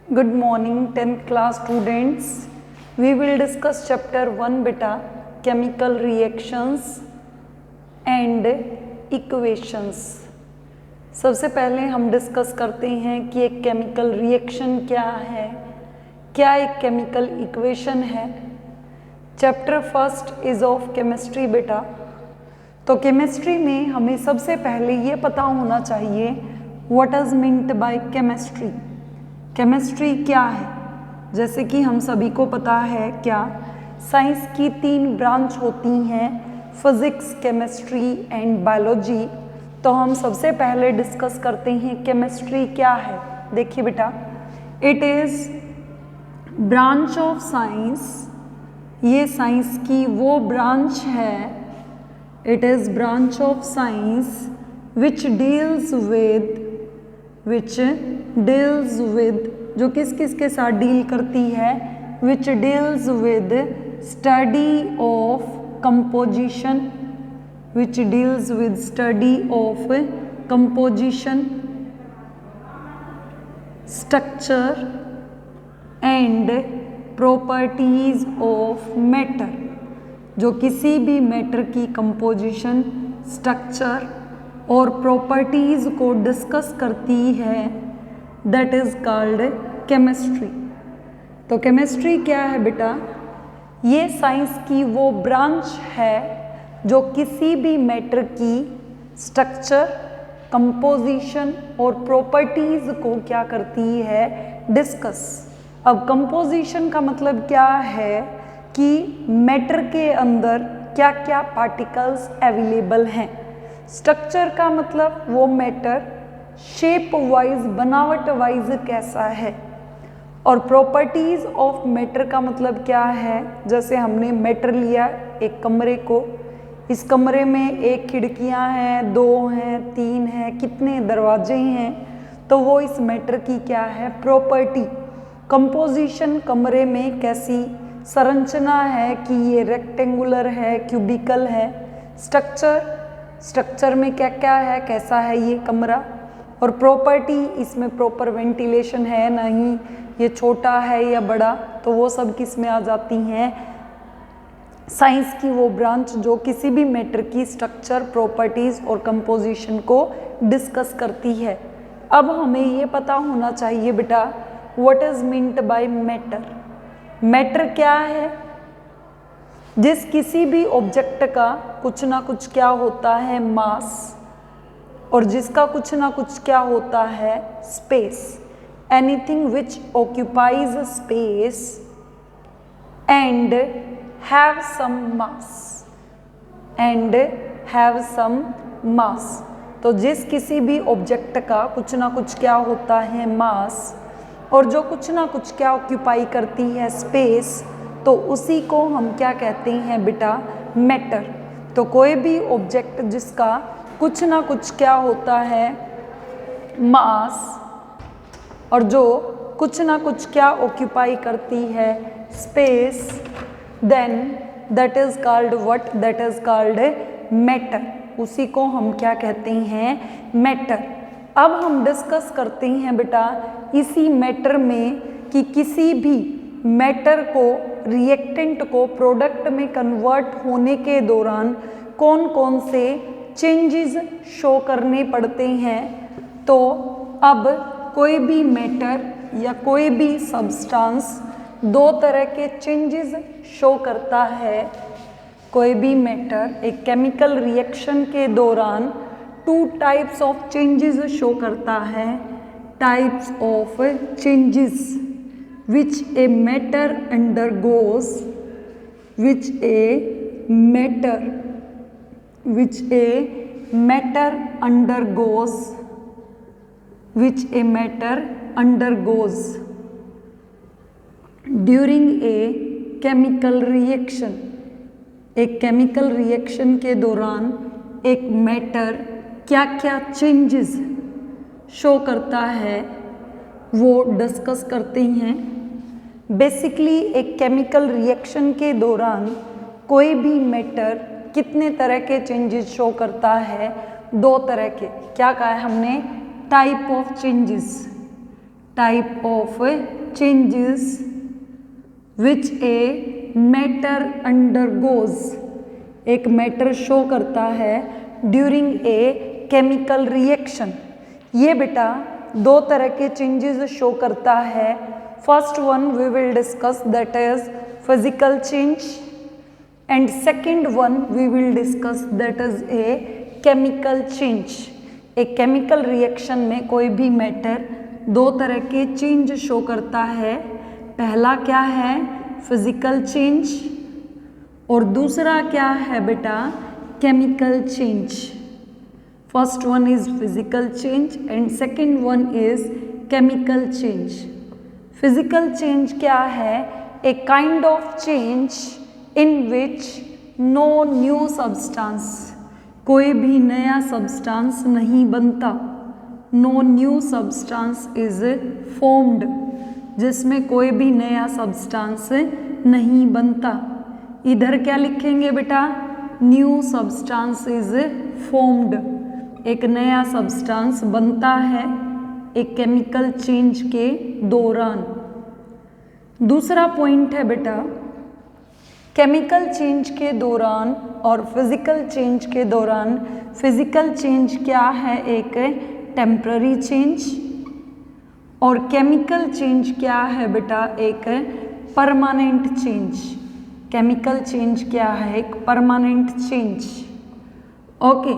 Good morning 10th class students. We will discuss chapter 1 beta chemical reactions and equations. सबसे पहले हम discuss करते हैं कि एक केमिकल रिएक्शन क्या है, क्या एक केमिकल इक्वेशन है। Chapter first is of chemistry बेटा। तो केमिस्ट्री में हमें सबसे पहले ये पता होना चाहिए what is meant by chemistry. Chemistry क्या है? जैसे कि हम सभी को पता है क्या साइंस की 3 ब्रांच होती हैं, फिजिक्स, केमिस्ट्री एंड बायोलॉजी। तो हम सबसे पहले डिस्कस करते हैं केमिस्ट्री क्या है। देखिए बेटा, it is branch of science, ये साइंस की वो ब्रांच है। It is branch of science which deals with जो किस किस के साथ डील करती है, which deals with study of composition, which deals with study of composition, structure and properties of matter. जो किसी भी मैटर की कंपोजिशन, स्ट्रक्चर और प्रॉपर्टीज को डिस्कस करती है, दैट इज कॉल्ड केमिस्ट्री। तो केमिस्ट्री क्या है बेटा? ये साइंस की वो ब्रांच है जो किसी भी मैटर की स्ट्रक्चर, कंपोजिशन और प्रॉपर्टीज को क्या करती है, डिस्कस। अब कंपोजिशन का मतलब क्या है कि मैटर के अंदर क्या क्या पार्टिकल्स अवेलेबल हैं। स्ट्रक्चर का मतलब वो मैटर शेप वाइज, बनावट वाइज कैसा है। और प्रॉपर्टीज ऑफ मैटर का मतलब क्या है? जैसे हमने मैटर लिया एक कमरे को, इस कमरे में 1 खिड़कियां हैं, 2 हैं, 3 हैं, कितने दरवाजे हैं, तो वो इस मैटर की क्या है, प्रॉपर्टी। कंपोजिशन, कमरे में कैसी संरचना है कि ये रेक्टेंगुलर है, क्यूबिकल है। स्ट्रक्चर में क्या क्या है, कैसा है ये कमरा। और प्रॉपर्टी, इसमें प्रॉपर वेंटिलेशन है नहीं, ये छोटा है या बड़ा, तो वो सब किस में आ जाती हैं, साइंस की वो ब्रांच जो किसी भी मैटर की स्ट्रक्चर, प्रॉपर्टीज और कंपोजिशन को डिस्कस करती है। अब हमें ये पता होना चाहिए बेटा what is meant by matter. Matter क्या है? जिस किसी भी ऑब्जेक्ट का कुछ ना कुछ क्या होता है, मास, और जिसका कुछ ना कुछ क्या होता है, space. Anything which occupies space and have some mass. तो जिस किसी भी ऑब्जेक्ट का कुछ ना कुछ क्या होता है, मास, और जो कुछ ना कुछ क्या ऑक्यूपाई करती है, स्पेस, तो उसी को हम क्या कहते हैं बेटा, मैटर। तो कोई भी ऑब्जेक्ट जिसका कुछ ना कुछ क्या होता है, मास, और जो कुछ ना कुछ क्या ऑक्यूपाई करती है, space, then that is called what, that is called matter. उसी को हम क्या कहते हैं, मैटर। अब हम डिस्कस करते हैं बेटा इसी मैटर में कि किसी भी मैटर को, रिएक्टेंट को प्रोडक्ट में कन्वर्ट होने के दौरान कौन कौन से चेंजेस शो करने पड़ते हैं। तो अब कोई भी मैटर या कोई भी सब्सटेंस 2 तरह के चेंजेस शो करता है। कोई भी मैटर एक केमिकल रिएक्शन के दौरान 2 टाइप्स ऑफ चेंजेस शो करता है। Types of changes which a matter undergoes, which a matter undergoes during a chemical reaction। एक केमिकल रिएक्शन के दौरान एक मैटर क्या क्या चेंजेस शो करता है, वो डिस्कस करते हैं। बेसिकली एक केमिकल रिएक्शन के दौरान कोई भी मैटर कितने तरह के चेंजेस शो करता है, 2 तरह के। क्या कहा है हमने, type of changes. Type of changes which a matter undergoes, एक मैटर शो करता है ड्यूरिंग ए केमिकल रिएक्शन। ये बेटा दो तरह के चेंजेस शो करता है। First one we will discuss that is physical change and second one we will discuss that is a chemical change. एक केमिकल रिएक्शन में कोई भी मैटर दो तरह के चेंज शो करता है। पहला क्या है फिजिकल चेंज और दूसरा क्या है बेटा chemical change. First one is physical change and second one is chemical change. Physical change क्या है? A kind of change in which no new substance, कोई भी नया सब्सटेंस नहीं बनता। No new substance is formed, जिसमें कोई भी नया सब्सटेंस नहीं बनता। इधर क्या लिखेंगे बेटा? न्यू सब्सटेंस इज फॉर्म्ड, एक नया सब्सटेंस बनता है एक केमिकल चेंज के दौरान। दूसरा पॉइंट है बेटा केमिकल चेंज के दौरान और फिजिकल चेंज के दौरान। फिजिकल चेंज क्या है? एक टेम्पररी चेंज और केमिकल चेंज क्या है बेटा? एक परमानेंट चेंज। केमिकल चेंज क्या है? एक परमानेंट चेंज। ओके,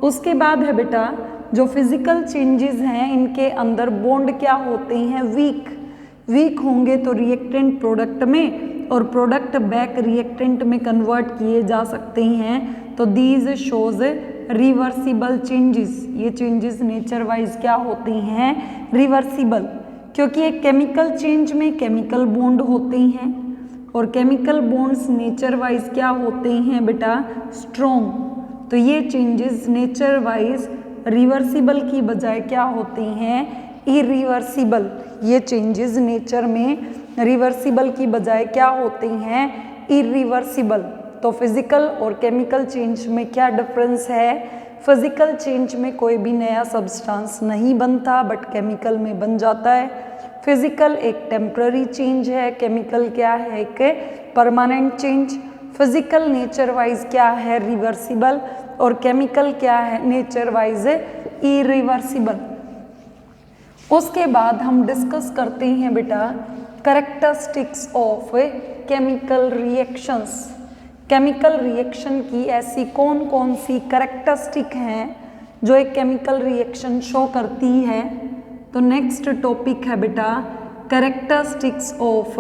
उसके बाद है बेटा जो फिजिकल चेंजेस हैं इनके अंदर बॉन्ड क्या होते हैं? वीक। वीक होंगे तो रिएक्टेंट प्रोडक्ट में और प्रोडक्ट बैक रिएक्टेंट में कन्वर्ट किए जा सकते हैं। तो दीज शोज रिवर्सिबल चेंजेस। ये चेंजेस नेचर वाइज क्या होती हैं? रिवर्सिबल, क्योंकि एक केमिकल चेंज में केमिकल बॉन्ड होते हैं और केमिकल बॉन्ड्स नेचर वाइज क्या होते हैं बेटा? स्ट्रॉन्ग। तो ये चेंजेस नेचर वाइज रिवर्सिबल की बजाय क्या होती हैं? इरिवर्सिबल। ये चेंजेस नेचर में रिवर्सिबल की बजाय क्या होती हैं? इरिवर्सिबल। तो फिजिकल और केमिकल चेंज में क्या डिफरेंस है? फिजिकल चेंज में कोई भी नया सब्सटेंस नहीं बनता बट केमिकल में बन जाता है। फिजिकल एक टेम्पररी चेंज है, केमिकल क्या है? एक permanent change. Physical nature wise क्या है? रिवर्सिबल और केमिकल क्या है? Nature wise irreversible. उसके बाद हम डिस्कस करते हैं बेटा characteristics of chemical reactions. Chemical reaction की ऐसी कौन कौन सी कैरेक्टरिस्टिक हैं जो एक केमिकल रिएक्शन शो करती है? तो नेक्स्ट टॉपिक है बेटा characteristics of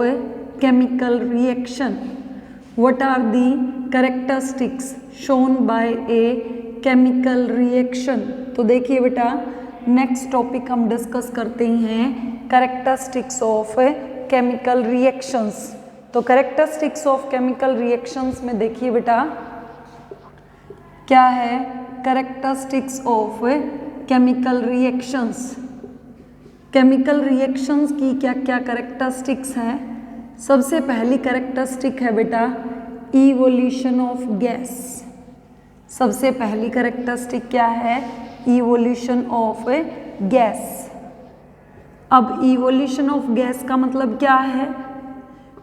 chemical reaction. What are the characteristics shown by a chemical reaction? तो देखिए बेटा नेक्स्ट टॉपिक हम डिस्कस करते हैं कैरेक्टरिस्टिक्स ऑफ केमिकल रिएक्शंस। तो कैरेक्टरिस्टिक्स ऑफ केमिकल रिएक्शंस में देखिए बेटा क्या है? Characteristics of chemical reactions. Chemical reactions की क्या क्या कैरेक्टरिस्टिक्स हैं? सबसे पहली कैरेक्टरिस्टिक है बेटा इवोल्यूशन ऑफ गैस। सबसे पहली कैरेक्टरिस्टिक क्या है? Evolution of gas. अब इवोल्यूशन ऑफ गैस का मतलब क्या है?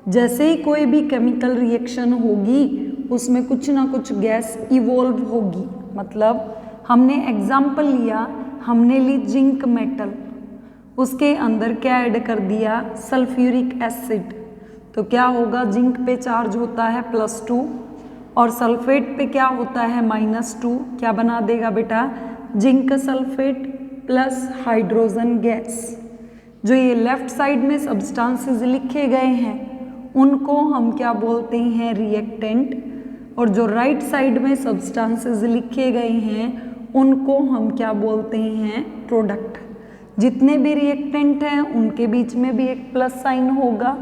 जैसे ही कोई भी केमिकल रिएक्शन होगी उसमें कुछ ना कुछ गैस इवोल्व होगी। मतलब हमने एग्जाम्पल लिया, हमने ली जिंक मेटल, उसके अंदर क्या ऐड कर दिया? Sulphuric acid. तो क्या होगा? जिंक पे चार्ज होता है +2 और सल्फेट पे क्या होता है? -2। क्या बना देगा बेटा? Zinc sulphate plus hydrogen gas. जो ये लेफ्ट साइड में सब्सटेंसेस लिखे गए हैं उनको हम क्या बोलते हैं? रिएक्टेंट। और जो राइट साइड में सब्सटेंसेस लिखे गए हैं उनको हम क्या बोलते हैं? प्रोडक्ट। जितने भी रिएक्टेंट हैं उनके बीच में भी एक प्लस साइन होगा,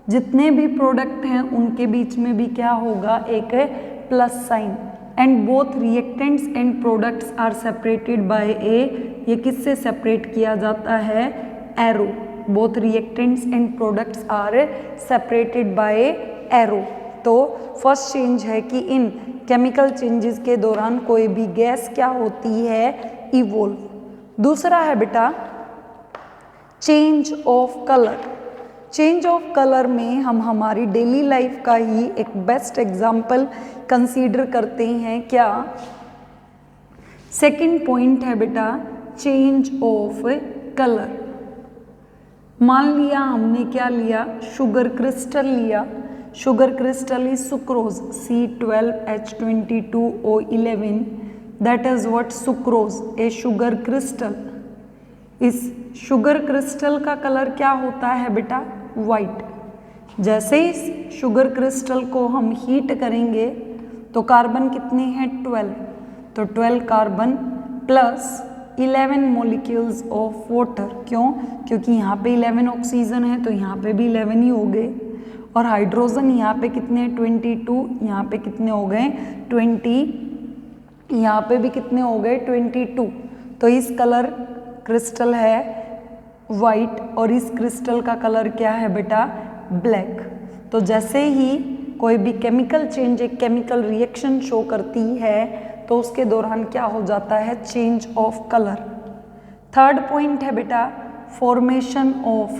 जितने भी प्रोडक्ट हैं उनके बीच में भी क्या होगा? एक plus sign. And both reactants and products are separated by a, ये किससे सेपरेट किया जाता है? Arrow. Both reactants and products are separated by arrow. तो फर्स्ट चेंज है कि इन केमिकल चेंजेस के दौरान कोई भी गैस क्या होती है? इवोल्व। दूसरा है बेटा change of colour. Change of colour में हम हमारी डेली लाइफ का ही एक बेस्ट एग्जाम्पल कंसीडर करते हैं। क्या? सेकंड पॉइंट है बेटा चेंज ऑफ कलर। मान लिया हमने क्या लिया, शुगर क्रिस्टल लिया। Sugar crystal is sucrose C12H22O11, that is what sucrose, A sugar crystal. इस शुगर क्रिस्टल का कलर क्या होता है बेटा? वाइट। जैसे इस शुगर क्रिस्टल को हम हीट करेंगे तो कार्बन कितने हैं? 12। तो 12 carbon plus 11 molecules of water. क्यों? क्योंकि यहाँ पे 11 ऑक्सीजन है तो यहाँ पे भी 11 ही हो गए। और हाइड्रोजन यहाँ पे कितने? 22। यहाँ पे कितने हो गए? 20। यहाँ पे भी कितने हो गए? 22। तो इस कलर क्रिस्टल है वाइट और इस क्रिस्टल का कलर क्या है बेटा? ब्लैक। तो जैसे ही कोई भी केमिकल चेंज, एक केमिकल रिएक्शन शो करती है तो उसके दौरान क्या हो जाता है? Change of colour. Third point है बेटा फॉर्मेशन ऑफ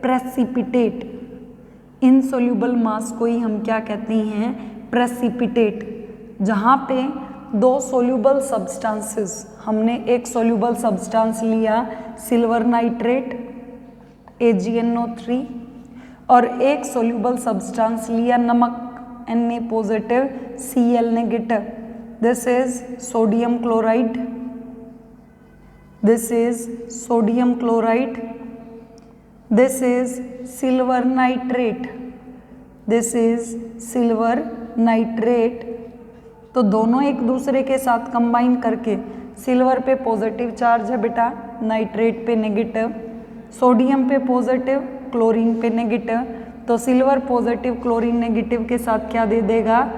प्रेसिपिटेट। इनसोल्यूबल मास को ही हम क्या कहते हैं? प्रेसिपिटेट। जहाँ पे दो सोल्यूबल सब्सटेंसेस, हमने एक सोल्यूबल सब्सटेंस लिया सिल्वर नाइट्रेट AgNO3 और एक सोल्यूबल सब्सटेंस लिया नमक Na positive Cl negative. This is sodium chloride, this is sodium chloride, this is silver nitrate, this is silver nitrate. तो दोनों एक दूसरे के साथ कंबाइन करके, सिल्वर पे पॉजिटिव चार्ज है बेटा, नाइट्रेट पे नेगेटिव, सोडियम पे पॉजिटिव, क्लोरीन पे नेगेटिव। तो सिल्वर पॉजिटिव क्लोरीन नेगेटिव के साथ क्या दे देगा?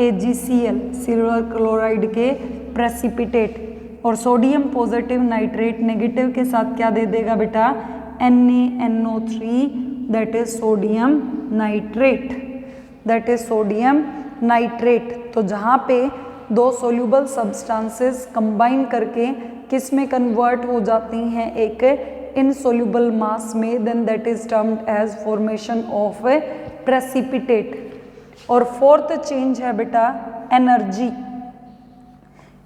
AgCl, सिल्वर क्लोराइड के प्रेसिपिटेट। और सोडियम पॉजिटिव नाइट्रेट नेगेटिव के साथ क्या दे देगा बेटा? NaNO3, that is sodium nitrate, that is sodium nitrate. तो जहाँ पे दो सोल्यूबल सब्सटेंसेस कंबाइन करके किस में कन्वर्ट हो जाती हैं? एक इनसोल्यूबल मास में, then that is termed as formation of precipitate. और फोर्थ चेंज है बेटा एनर्जी।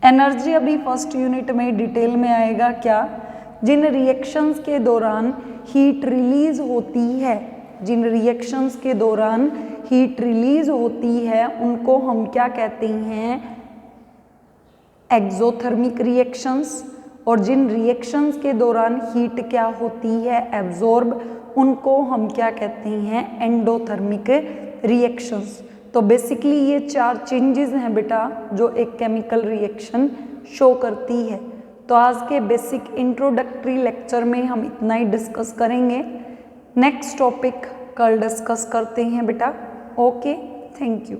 एनर्जी अभी फर्स्ट यूनिट में डिटेल में आएगा। क्या? जिन रिएक्शंस के दौरान हीट रिलीज होती है, जिन रिएक्शंस के दौरान हीट रिलीज होती है उनको हम क्या कहते हैं? Exothermic reactions. और जिन रिएक्शंस के दौरान हीट क्या होती है? एब्जॉर्ब, उनको हम क्या कहते हैं? Endothermic reactions. तो बेसिकली ये चार चेंजेस हैं बेटा जो एक केमिकल रिएक्शन शो करती है। तो आज के बेसिक इंट्रोडक्टरी लेक्चर में हम इतना ही डिस्कस करेंगे। नेक्स्ट टॉपिक कल डिस्कस करते हैं बेटा। Okay, thank you.